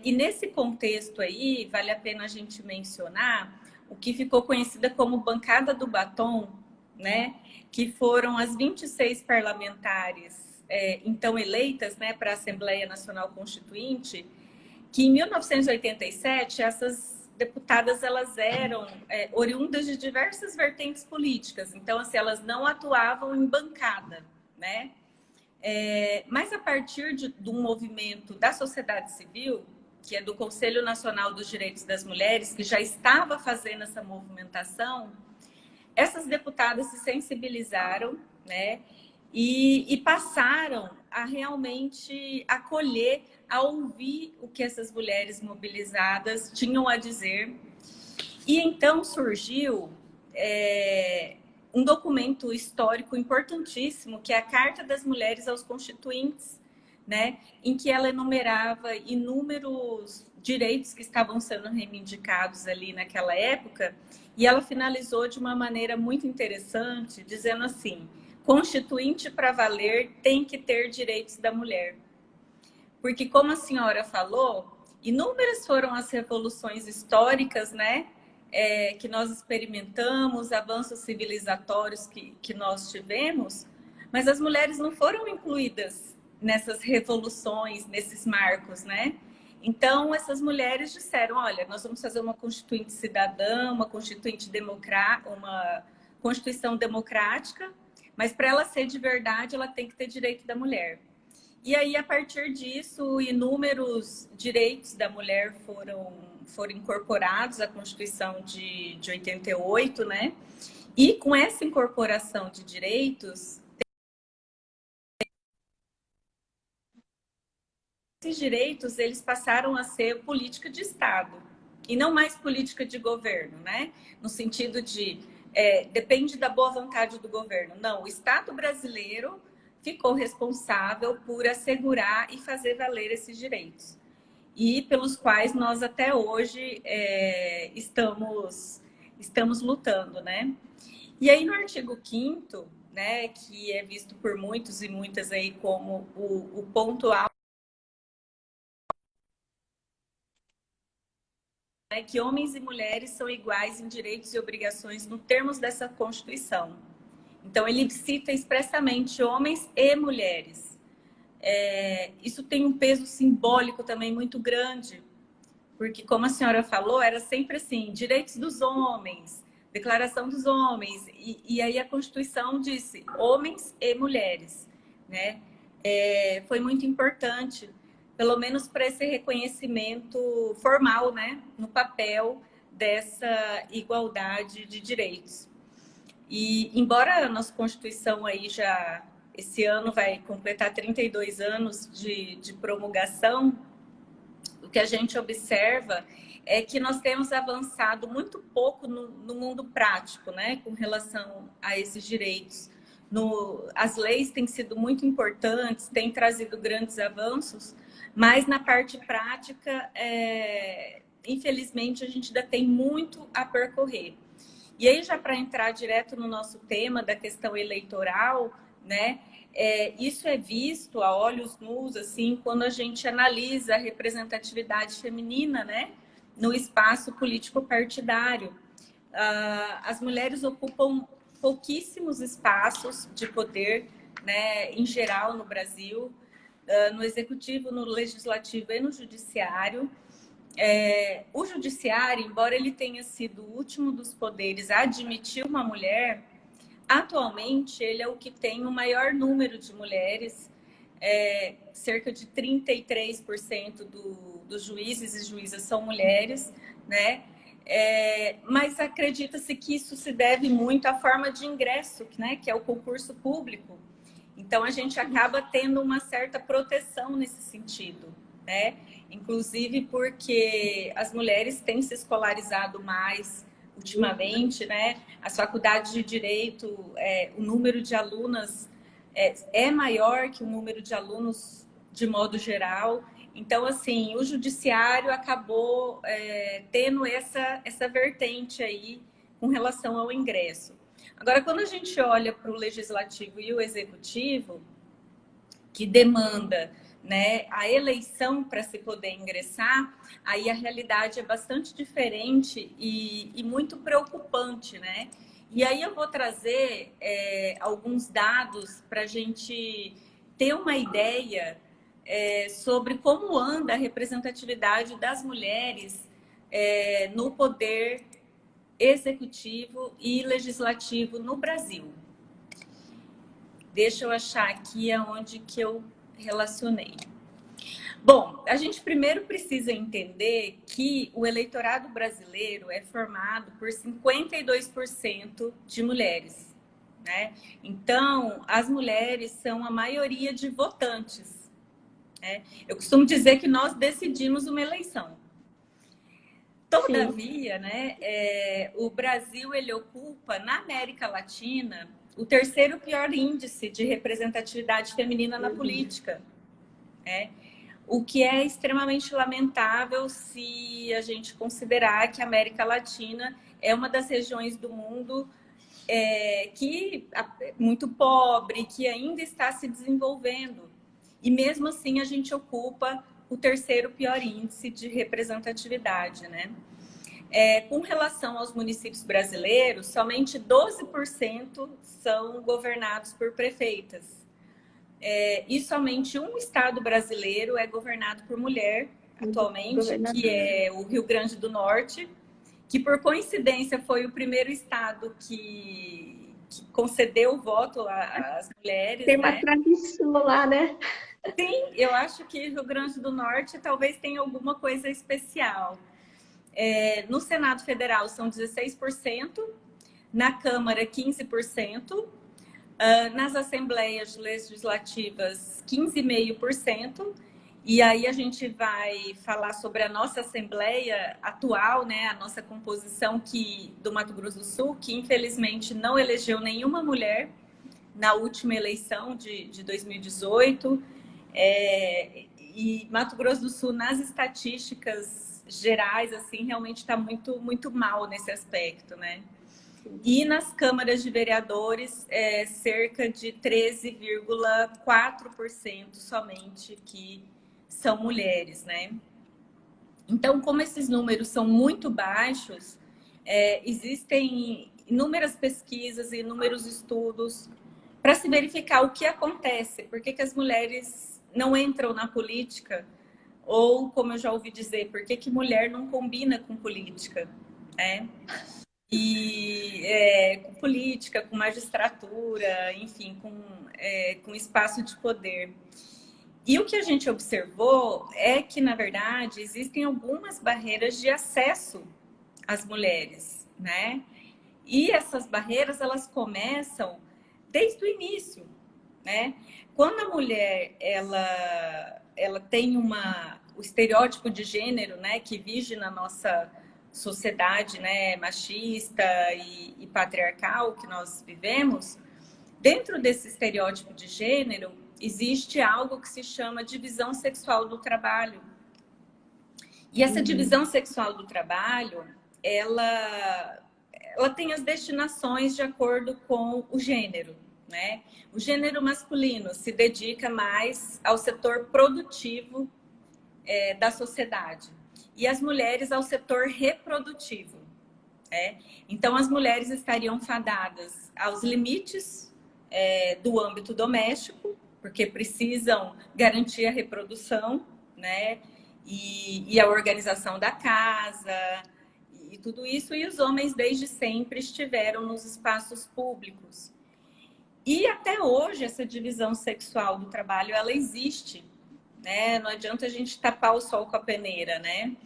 E nesse contexto aí, vale a pena a gente mencionar o que ficou conhecida como Bancada do Batom, né? Que foram as 26 parlamentares então eleitas, né, para a Assembleia Nacional Constituinte, que em 1987 essas deputadas elas eram oriundas de diversas vertentes políticas, então assim, elas não atuavam em bancada, né? Mas a partir de um movimento da sociedade civil, que é do Conselho Nacional dos Direitos das Mulheres, que já estava fazendo essa movimentação, essas deputadas se sensibilizaram, né? E passaram a realmente acolher, a ouvir o que essas mulheres mobilizadas tinham a dizer. E então surgiu um documento histórico importantíssimo, que é a Carta das Mulheres aos Constituintes, né? Em que ela enumerava inúmeros direitos que estavam sendo reivindicados ali naquela época, e ela finalizou de uma maneira muito interessante, dizendo assim: Constituinte para valer tem que ter direitos da mulher. Porque, como a senhora falou, inúmeras foram as revoluções históricas, né? Que nós experimentamos, avanços civilizatórios que nós tivemos, mas as mulheres não foram incluídas nessas revoluções, nesses marcos, né? Então, essas mulheres disseram: olha, nós vamos fazer uma constituinte cidadã, uma constituinte democrática, uma constituição democrática, mas para ela ser de verdade, ela tem que ter direito da mulher. E aí, a partir disso, inúmeros direitos da mulher foram incorporados à Constituição de 88, né? E com essa incorporação de direitos, esses direitos eles passaram a ser política de Estado e não mais política de governo, né? No sentido de depende da boa vontade do governo. Não, o Estado brasileiro ficou responsável por assegurar e fazer valer esses direitos, e pelos quais nós até hoje estamos lutando, né? E aí no artigo 5º, né, que é visto por muitos e muitas aí como o ponto alto, é que homens e mulheres são iguais em direitos e obrigações nos termos dessa Constituição. Então ele cita expressamente homens e mulheres. Isso tem um peso simbólico também muito grande, porque, como a senhora falou, era sempre assim: direitos dos homens, declaração dos homens, e aí a Constituição disse homens e mulheres, né? Foi muito importante, pelo menos para esse reconhecimento formal, né, no papel dessa igualdade de direitos. E embora a nossa Constituição aí já esse ano vai completar 32 anos de promulgação, o que a gente observa é que nós temos avançado muito pouco no mundo prático, né, com relação a esses direitos. As leis têm sido muito importantes, têm trazido grandes avanços, mas na parte prática, infelizmente, a gente ainda tem muito a percorrer. E aí, já para entrar direto no nosso tema da questão eleitoral, né? Isso é visto a olhos nus, assim, quando a gente analisa a representatividade feminina, né, no espaço político partidário. as mulheres ocupam pouquíssimos espaços de poder, né, em geral no Brasil, no executivo, no legislativo e no judiciário. O judiciário, embora ele tenha sido o último dos poderes a admitir uma mulher, atualmente ele é o que tem o maior número de mulheres, cerca de 33% dos juízes e juízas são mulheres, né? Mas acredita-se que isso se deve muito à forma de ingresso, né? Que é o concurso público. Então, a gente acaba tendo uma certa proteção nesse sentido, né? Inclusive porque as mulheres têm se escolarizado mais ultimamente, né? As faculdades de direito, o número de alunas é maior que o número de alunos de modo geral. Então, assim, o judiciário acabou tendo essa vertente aí com relação ao ingresso. Agora, quando a gente olha para o legislativo e o executivo, que demanda, né, a eleição para se poder ingressar, aí a realidade é bastante diferente e muito preocupante, né? E aí eu vou trazer alguns dados para a gente ter uma ideia sobre como anda a representatividade das mulheres no poder executivo e legislativo no Brasil. Deixa eu achar aqui aonde que eu relacionei. Bom, a gente primeiro precisa entender que o eleitorado brasileiro é formado por 52% de mulheres, né? Então, as mulheres são a maioria de votantes, né? Eu costumo dizer que nós decidimos uma eleição. Todavia, né, o Brasil ele ocupa, na América Latina, o terceiro pior índice de representatividade feminina na política, né? O que é extremamente lamentável se a gente considerar que a América Latina é uma das regiões do mundo que muito pobre, que ainda está se desenvolvendo. E mesmo assim a gente ocupa o terceiro pior índice de representatividade, né? Com relação aos municípios brasileiros, somente 12% são governados por prefeitas. E somente um estado brasileiro é governado por mulher, atualmente, que é o Rio Grande do Norte, que por coincidência foi o primeiro estado que concedeu o voto às mulheres. Tem uma tradição lá, né? Sim, eu acho que Rio Grande do Norte talvez tenha alguma coisa especial. No Senado Federal são 16%, na Câmara 15%, nas Assembleias Legislativas 15,5%, e aí a gente vai falar sobre a nossa Assembleia atual, né, a nossa composição do Mato Grosso do Sul, que infelizmente não elegeu nenhuma mulher na última eleição de 2018, e Mato Grosso do Sul, nas estatísticas gerais, assim, realmente está muito, muito mal nesse aspecto, né? E nas câmaras de vereadores, cerca de 13,4% somente que são mulheres, né? Então, como esses números são muito baixos, existem inúmeras pesquisas e inúmeros estudos para se verificar o que acontece, por que as mulheres não entram na política, ou, como eu já ouvi dizer, por que mulher não combina com política, né? E com política, com magistratura, enfim, com espaço de poder. E o que a gente observou é que, na verdade, existem algumas barreiras de acesso às mulheres, né? E essas barreiras, elas começam desde o início, né? Quando a mulher, ela tem o estereótipo de gênero, né, que vige na nossa sociedade, né, machista e patriarcal que nós vivemos, dentro desse estereótipo de gênero, existe algo que se chama divisão sexual do trabalho. E essa divisão sexual do trabalho, ela tem as destinações de acordo com o gênero, né? O gênero masculino se dedica mais ao setor produtivo da sociedade. E as mulheres ao setor reprodutivo. Então, as mulheres estariam fadadas aos limites do âmbito doméstico, porque precisam garantir a reprodução, né? E a organização da casa, e tudo isso. E os homens, desde sempre, estiveram nos espaços públicos. E até hoje, essa divisão sexual do trabalho, ela existe, né? Não adianta a gente tapar o sol com a peneira, né?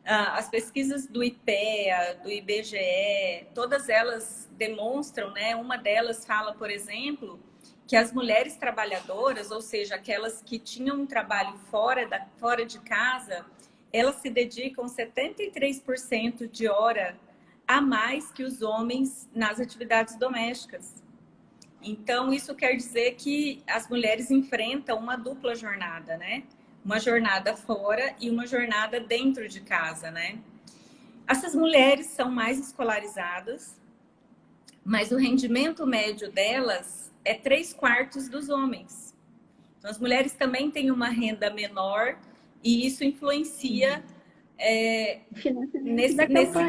As pesquisas do IPEA, do IBGE, todas elas demonstram, né? Uma delas fala, por exemplo, que as mulheres trabalhadoras, ou seja, aquelas que tinham um trabalho fora de casa, elas se dedicam 73% de hora a mais que os homens nas atividades domésticas. Então, isso quer dizer que as mulheres enfrentam uma dupla jornada, né? Uma jornada fora e uma jornada dentro de casa, né? Essas mulheres são mais escolarizadas, mas o rendimento médio delas é 3/4 dos homens. Então, as mulheres também têm uma renda menor e isso influencia nesse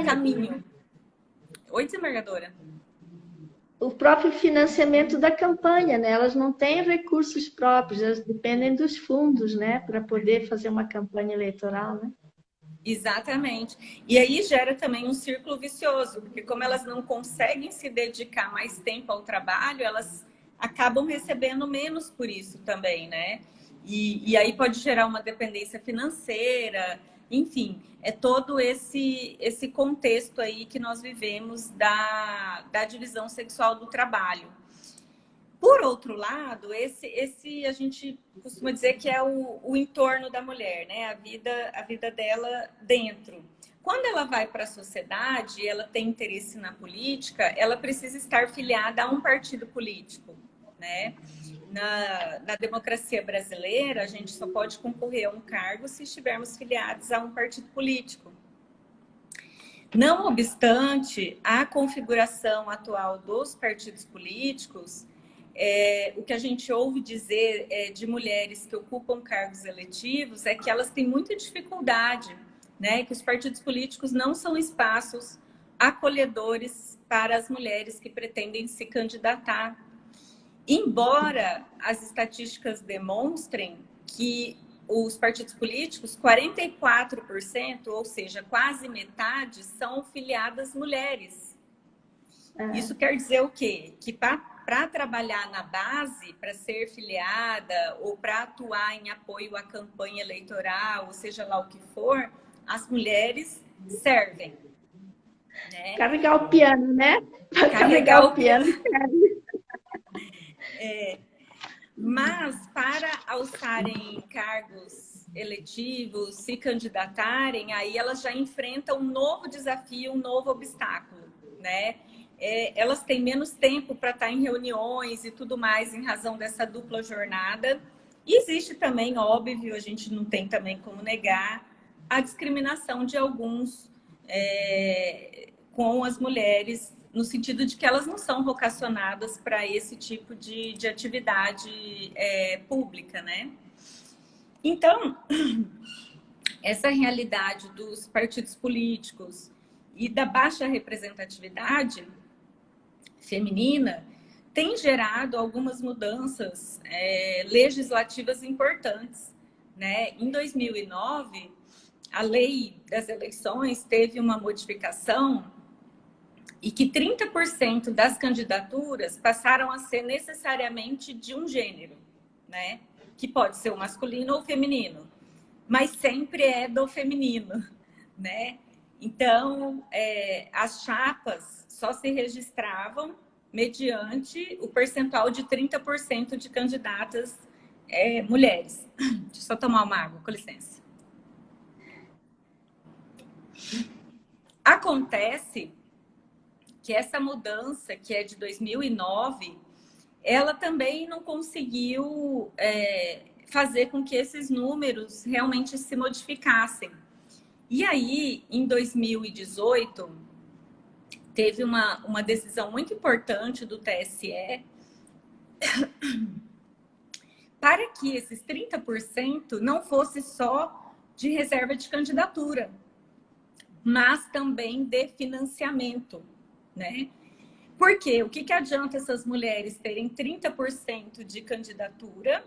caminho. Oi, desembargadora. O próprio financiamento da campanha, né? Elas não têm recursos próprios, elas dependem dos fundos, né? Para poder fazer uma campanha eleitoral, né? Exatamente. E aí gera também um círculo vicioso, porque como elas não conseguem se dedicar mais tempo ao trabalho, elas acabam recebendo menos por isso também, né? E aí pode gerar uma dependência financeira, enfim, é todo esse contexto aí que nós vivemos da divisão sexual do trabalho. Por outro lado, esse a gente costuma dizer que é o entorno da mulher, né? A vida dela dentro. Quando ela vai para a sociedade, ela tem interesse na política, ela precisa estar filiada a um partido político, né? Na democracia brasileira, a gente só pode concorrer a um cargo se estivermos filiados a um partido político. Não obstante, a configuração atual dos partidos políticos, o que a gente ouve dizer de mulheres que ocupam cargos eletivos é que elas têm muita dificuldade, né? Que os partidos políticos não são espaços acolhedores para as mulheres que pretendem se candidatar. Embora as estatísticas demonstrem que os partidos políticos, 44%, ou seja, quase metade, são filiadas mulheres. Isso quer dizer o quê? Que para trabalhar na base, para ser filiada ou para atuar em apoio à campanha eleitoral, ou seja lá o que for, as mulheres servem. Né? Carregar o piano, né? Carregar o piano. Mas para alçarem cargos eletivos, se candidatarem, aí elas já enfrentam um novo desafio, um novo obstáculo, né? Elas têm menos tempo para estar em reuniões e tudo mais em razão dessa dupla jornada. E existe também, óbvio, a gente não tem também como negar, a discriminação de alguns com as mulheres, no sentido de que elas não são vocacionadas para esse tipo de atividade pública, né? Então, essa realidade dos partidos políticos e da baixa representatividade feminina tem gerado algumas mudanças legislativas importantes, né? Em 2009, a lei das eleições teve uma modificação e que 30% das candidaturas passaram a ser necessariamente de um gênero, né? Que pode ser o masculino ou o feminino, mas sempre é do feminino, né? Então, as chapas só se registravam mediante o percentual de 30% de candidatas mulheres. Deixa eu só tomar uma água, com licença. Acontece que essa mudança, que é de 2009, ela também não conseguiu fazer com que esses números realmente se modificassem. E aí, em 2018, teve uma decisão muito importante do TSE para que esses 30% não fosse só de reserva de candidatura, mas também de financiamento, né? Porque o que adianta essas mulheres terem 30% de candidatura,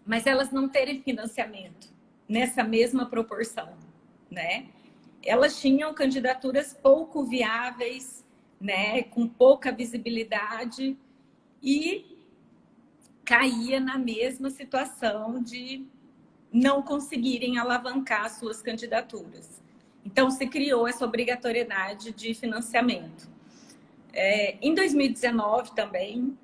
mas elas não terem financiamento nessa mesma proporção, né? Elas tinham candidaturas pouco viáveis, né, com pouca visibilidade e caía na mesma situação de não conseguirem alavancar suas candidaturas. Então, se criou essa obrigatoriedade de financiamento. Em 2019 também,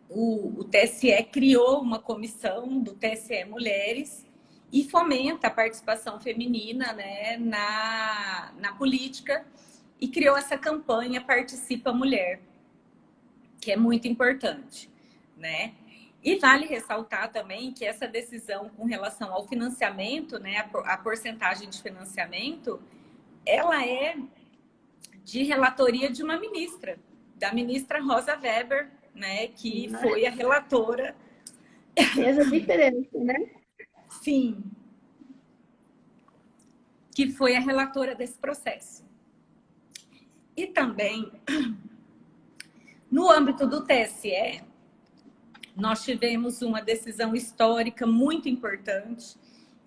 o TSE criou uma comissão do TSE Mulheres e fomenta a participação feminina, né, na política, e criou essa campanha Participa Mulher, que é muito importante, né? E vale ressaltar também que essa decisão com relação ao financiamento, né, a porcentagem de financiamento, ela é de relatoria de uma ministra, da ministra Rosa Weber, né, que foi a relatora. Fez a diferença, né? Sim, que foi a relatora desse processo. E também, no âmbito do TSE, nós tivemos uma decisão histórica muito importante,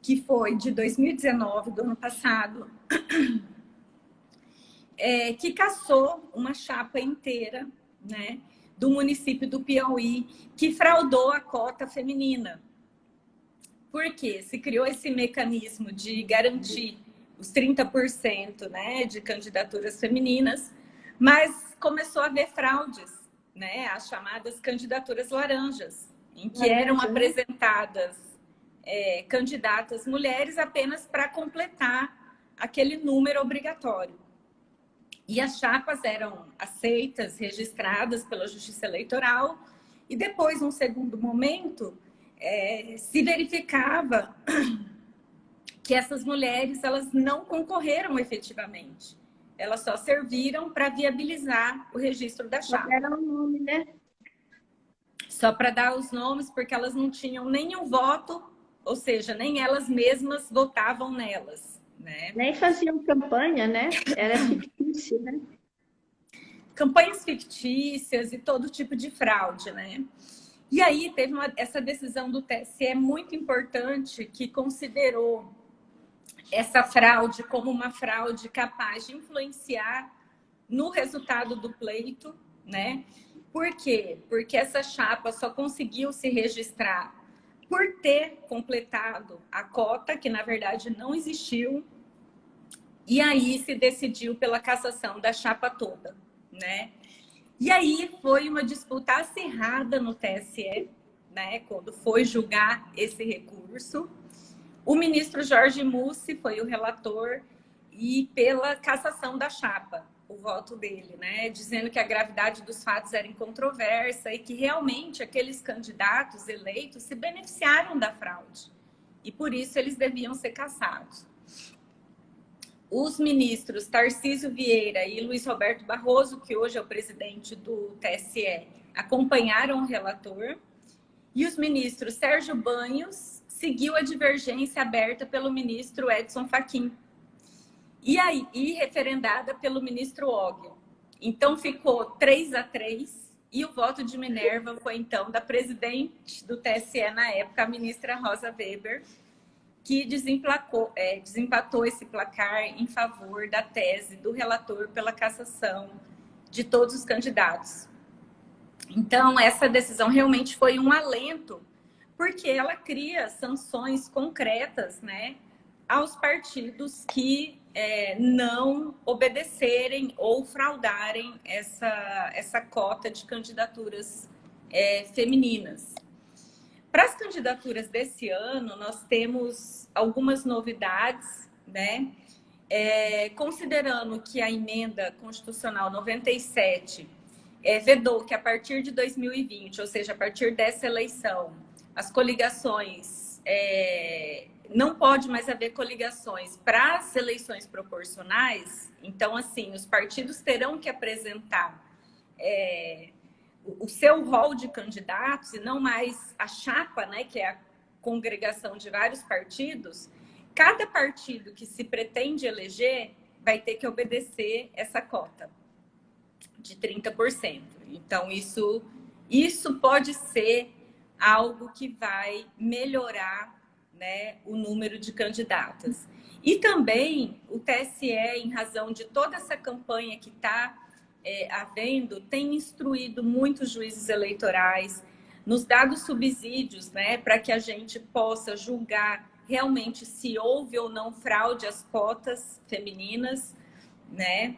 que foi de 2019, do ano passado, que cassou uma chapa inteira, né, do município do Piauí, que fraudou a cota feminina. Por quê? Se criou esse mecanismo de garantir os 30%, né, de candidaturas femininas, mas começou a haver fraudes, né, as chamadas candidaturas laranjas, em que eram apresentadas candidatas mulheres apenas para completar aquele número obrigatório. E as chapas eram aceitas, registradas pela Justiça Eleitoral, e depois, num segundo momento, se verificava que essas mulheres elas não concorreram efetivamente. Elas só serviram para viabilizar o registro da chapa. Só era o nome, né? Só para dar os nomes, porque elas não tinham nenhum voto, ou seja, nem elas mesmas votavam nelas, né? Nem faziam campanha, né? Era fictício, né? Campanhas fictícias e todo tipo de fraude, né? E aí teve essa decisão do TSE muito importante que considerou essa fraude como uma fraude capaz de influenciar no resultado do pleito, né? Por quê? Porque essa chapa só conseguiu se registrar por ter completado a cota, que na verdade não existiu, e aí se decidiu pela cassação da chapa toda, né? E aí foi uma disputa acirrada no TSE, né, quando foi julgar esse recurso. O ministro Jorge Mussi foi o relator e pela cassação da chapa, o voto dele, né, dizendo que a gravidade dos fatos era incontroversa e que realmente aqueles candidatos eleitos se beneficiaram da fraude e por isso eles deviam ser cassados. Os ministros Tarcísio Vieira e Luiz Roberto Barroso, que hoje é o presidente do TSE, acompanharam o relator. E os ministros Sérgio Banhos seguiu a divergência aberta pelo ministro Edson Fachin. E referendada pelo ministro Oglio. Então ficou 3-3 e o voto de Minerva foi então da presidente do TSE na época, a ministra Rosa Weber, que desempatou esse placar em favor da tese do relator pela cassação de todos os candidatos. Então, essa decisão realmente foi um alento, porque ela cria sanções concretas, né, aos partidos que não obedecerem ou fraudarem essa cota de candidaturas femininas. Para as candidaturas desse ano, nós temos algumas novidades, né? Considerando que a emenda constitucional 97 vedou que a partir de 2020, ou seja, a partir dessa eleição, as coligações, não pode mais haver coligações para as eleições proporcionais. Então, assim, os partidos terão que apresentar o seu rol de candidatos e não mais a chapa, né, que é a congregação de vários partidos. cada partido que se pretende eleger vai ter que obedecer essa cota de 30%. Então, isso pode ser algo que vai melhorar, né, o número de candidatas. E também o TSE, em razão de toda essa campanha que está havendo, tem instruído muitos juízes eleitorais, nos dado subsídios, né, para que a gente possa julgar realmente se houve ou não fraude às cotas femininas, né?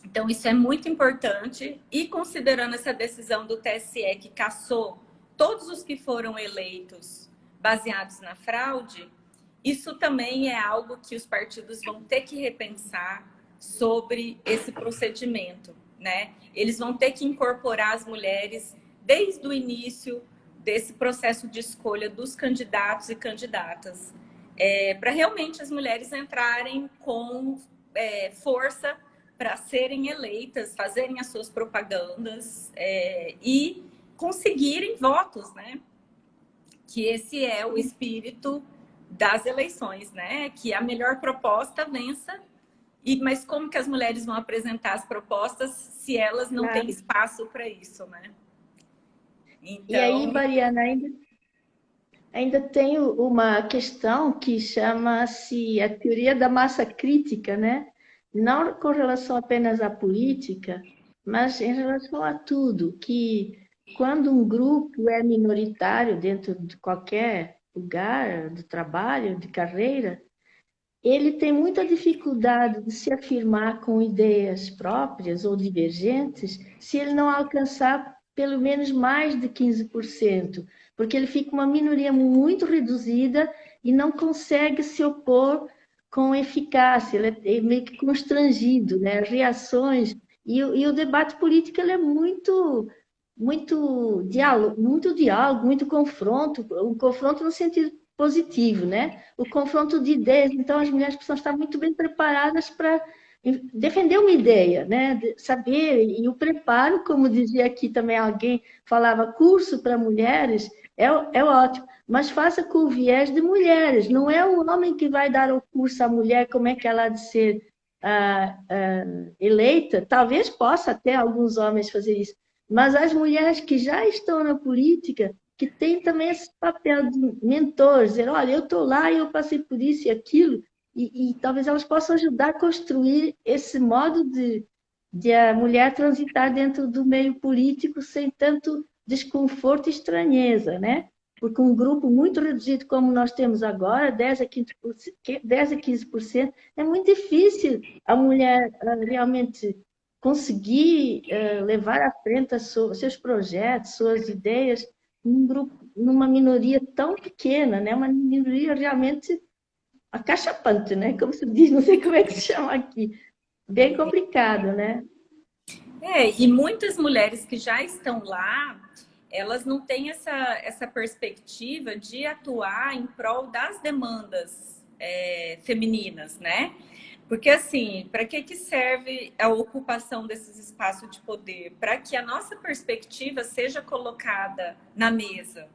Então, isso é muito importante. E considerando essa decisão do TSE, que cassou todos os que foram eleitos baseados na fraude, isso também é algo que os partidos vão ter que repensar sobre esse procedimento, né? Eles vão ter que incorporar as mulheres desde o início desse processo de escolha dos candidatos e candidatas, para realmente as mulheres entrarem com força para serem eleitas, fazerem as suas propagandas e conseguirem votos, né? Que esse é o espírito das eleições, né? Que a melhor proposta vença. Mas como que as mulheres vão apresentar as propostas se elas não têm espaço para isso, né? Então... E aí, Mariana, ainda tem uma questão que chama-se a teoria da massa crítica, né? Não com relação apenas à política, mas em relação a tudo, que quando um grupo é minoritário dentro de qualquer lugar de trabalho, de carreira, ele tem muita dificuldade de se afirmar com ideias próprias ou divergentes se ele não alcançar pelo menos mais de 15%, porque ele fica uma minoria muito reduzida e não consegue se opor com eficácia, ele é meio que constrangido, né? As reações e o debate político ele é muito diálogo, muito confronto, um confronto no sentido positivo, né? O confronto de ideias. Então, as mulheres precisam estar muito bem preparadas para defender uma ideia, né? Saber, e o preparo, como dizia aqui também alguém, falava curso para mulheres, é ótimo, mas faça com o viés de mulheres, não é o homem que vai dar o curso à mulher como é que ela há de ser eleita, talvez possa até alguns homens fazer isso, mas as mulheres que já estão na política, que têm também esse papel de mentor, dizer, olha, eu estou lá e eu passei por isso e aquilo, e talvez elas possam ajudar a construir esse modo de a mulher transitar dentro do meio político sem tanto desconforto e estranheza, né? Porque um grupo muito reduzido como nós temos agora, 10 a 15%, é muito difícil a mulher realmente conseguir levar à frente seus projetos, suas ideias, numa minoria tão pequena, né? Uma minoria realmente acachapante, né? Como se diz, não sei como é que se chama aqui. Bem complicado, né? E muitas mulheres que já estão lá, elas não têm essa perspectiva de atuar em prol das demandas femininas, né? Porque, assim, para que serve a ocupação desses espaços de poder? Para que a nossa perspectiva seja colocada na mesa,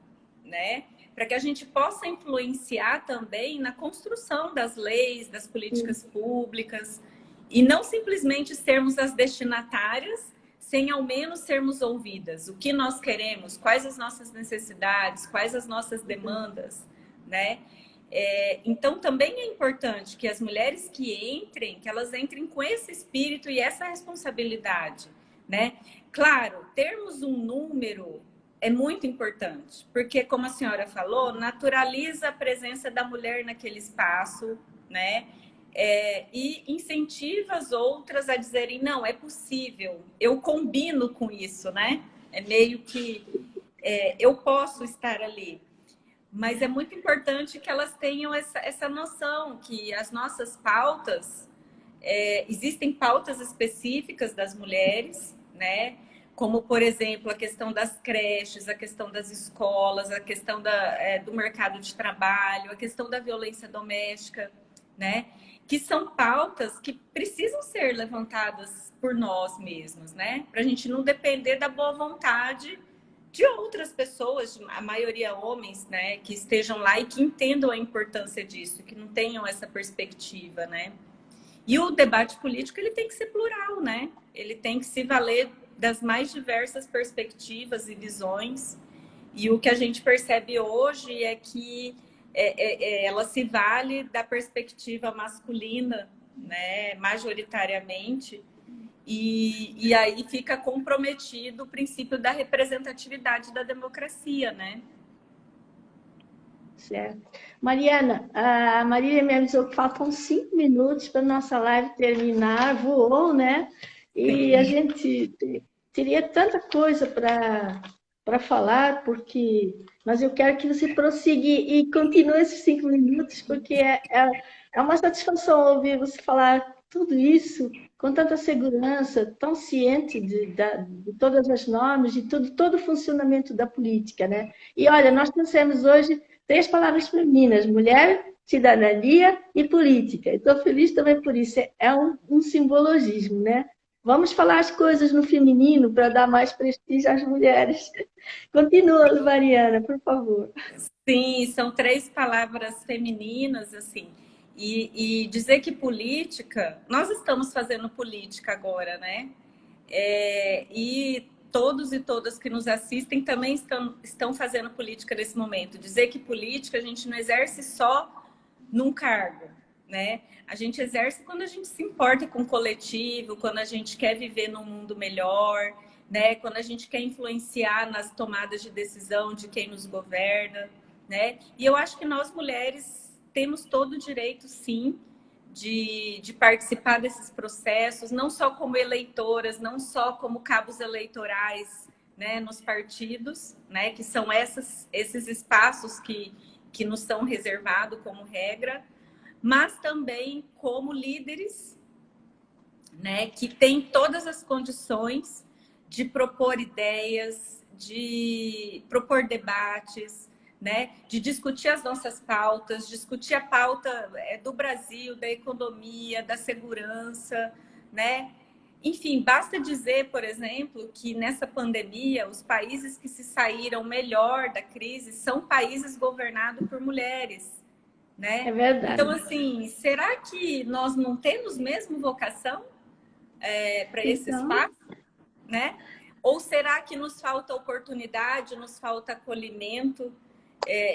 né? Para que a gente possa influenciar também na construção das leis, das políticas públicas, e não simplesmente sermos as destinatárias, sem ao menos sermos ouvidas. O que nós queremos, quais as nossas necessidades, quais as nossas demandas, né? Então, também é importante que as mulheres que elas entrem com esse espírito e essa responsabilidade, né? Claro, termos um número é muito importante, porque, como a senhora falou, naturaliza a presença da mulher naquele espaço, né? E incentiva as outras a dizerem, não, é possível, eu combino com isso, né? É meio que eu posso estar ali. Mas é muito importante que elas tenham essa noção que as nossas pautas, existem pautas específicas das mulheres, né? Como, por exemplo, a questão das creches, a questão das escolas, a questão do mercado de trabalho, a questão da violência doméstica, né? Que são pautas que precisam ser levantadas por nós mesmos, né? Para a gente não depender da boa vontade de outras pessoas, a maioria homens, né, que estejam lá e que entendam a importância disso, que não tenham essa perspectiva, né? E o debate político, ele tem que ser plural, né? Ele tem que se valer das mais diversas perspectivas e visões. E o que a gente percebe hoje é que ela se vale da perspectiva masculina, né, majoritariamente, e aí fica comprometido o princípio da representatividade da democracia, né? Certo. Mariana, a Marília me avisou que faltam 5 minutos para a nossa live terminar, voou, né? E a gente teria tanta coisa para falar, mas eu quero que você prossiga e continue esses 5 minutos, porque é uma satisfação ouvir você falar tudo isso com tanta segurança, tão ciente de todas as normas, de todo o funcionamento da política, né? E olha, nós trouxemos hoje 3 palavras femininas: mulher, cidadania e política. Estou feliz também por isso. É um simbologismo, né? Vamos falar as coisas no feminino para dar mais prestígio às mulheres. Continua, Mariana, por favor. Sim, são 3 palavras femininas, assim. E dizer que política, nós estamos fazendo política agora, né? E todos e todas que nos assistem também estão fazendo política nesse momento. Dizer que política a gente não exerce só num cargo, né? A gente exerce quando a gente se importa com o coletivo, quando a gente quer viver num mundo melhor, né? Quando a gente quer influenciar nas tomadas de decisão de quem nos governa, né? E eu acho que nós mulheres temos todo o direito, sim, de participar desses processos, não só como eleitoras, não só como cabos eleitorais, né, nos partidos, né, que são esses espaços que nos são reservados como regra, mas também como líderes, né, que têm todas as condições de propor ideias, de propor debates, né, de discutir as nossas pautas, discutir a pauta do Brasil, da economia, da segurança, né? Enfim, basta dizer, por exemplo, que nessa pandemia, os países que se saíram melhor da crise são países governados por mulheres, né? É verdade. Então, assim, será que nós não temos mesmo vocação para esse espaço, né? Ou será que nos falta oportunidade, nos falta acolhimento,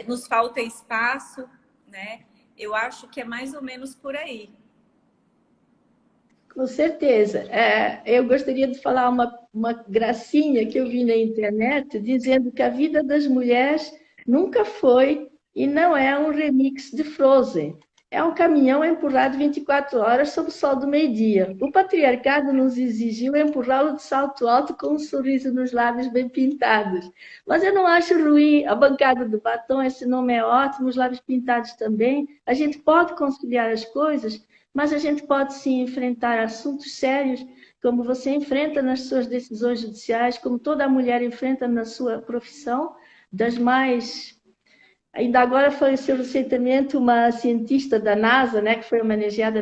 nos falta espaço, né? Eu acho que é mais ou menos por aí. Com certeza. Eu gostaria de falar uma gracinha que eu vi na internet, dizendo que a vida das mulheres nunca foi e não é um remix de Frozen. É um caminhão empurrado 24 horas sob o sol do meio-dia. O patriarcado nos exigiu empurrá-lo de salto alto com um sorriso nos lábios bem pintados. Mas eu não acho ruim a bancada do batom, esse nome é ótimo, os lábios pintados também. A gente pode conciliar as coisas, mas a gente pode sim enfrentar assuntos sérios, como você enfrenta nas suas decisões judiciais, como toda mulher enfrenta na sua profissão, das mais... Ainda agora faleceu recentemente uma cientista da NASA, né, que foi homenageada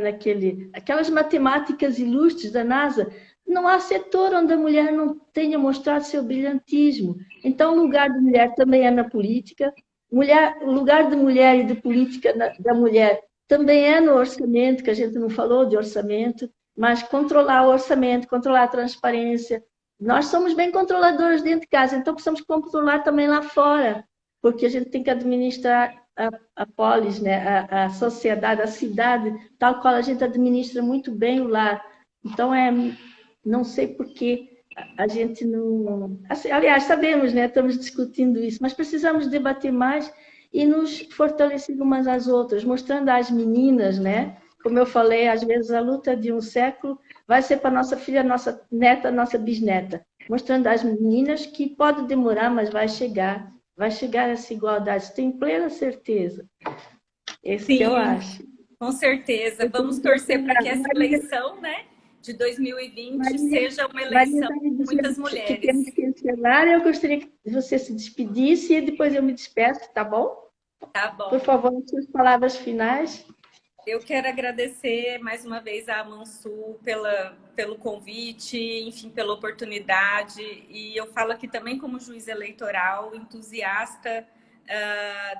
aquelas matemáticas ilustres da NASA. Não há setor onde a mulher não tenha mostrado seu brilhantismo. Então, o lugar de mulher também é na política. O lugar de mulher e de política da mulher também é no orçamento, que a gente não falou de orçamento, mas controlar o orçamento, controlar a transparência. Nós somos bem controladores dentro de casa, então precisamos controlar também lá fora, porque a gente tem que administrar a polis, né? A sociedade, a cidade, tal qual a gente administra muito bem o lar. Então, não sei por que a gente não... Assim, aliás, sabemos, né? Estamos discutindo isso, mas precisamos debater mais e nos fortalecer umas às outras, mostrando às meninas, né? Como eu falei, às vezes a luta de um século vai ser para nossa filha, nossa neta, nossa bisneta, mostrando às meninas que pode demorar, mas vai chegar essa igualdade, tenho plena certeza. Sim, que eu acho. Com certeza. Vamos torcer para que essa eleição, né, de 2020 seja uma eleição com muitas mulheres. Que temos que encerrar. Eu gostaria que você se despedisse e depois eu me despeço, tá bom? Tá bom. Por favor, suas palavras finais. Eu quero agradecer mais uma vez à Mansul pelo convite, enfim, pela oportunidade. E eu falo aqui também como juiz eleitoral, entusiasta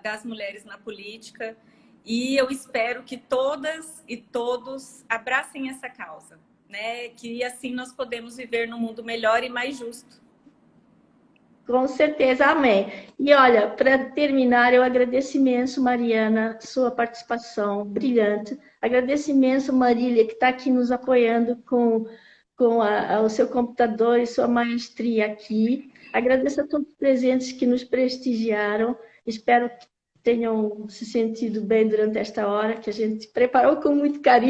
das mulheres na política. E eu espero que todas e todos abracem essa causa, né? Que assim nós podemos viver num mundo melhor e mais justo. Com certeza, amém. E olha, para terminar, eu agradeço imenso, Mariana, sua participação brilhante. Agradeço imenso, Marília, que está aqui nos apoiando com o seu computador e sua maestria aqui. Agradeço a todos os presentes que nos prestigiaram. Espero que tenham se sentido bem durante esta hora, que a gente preparou com muito carinho.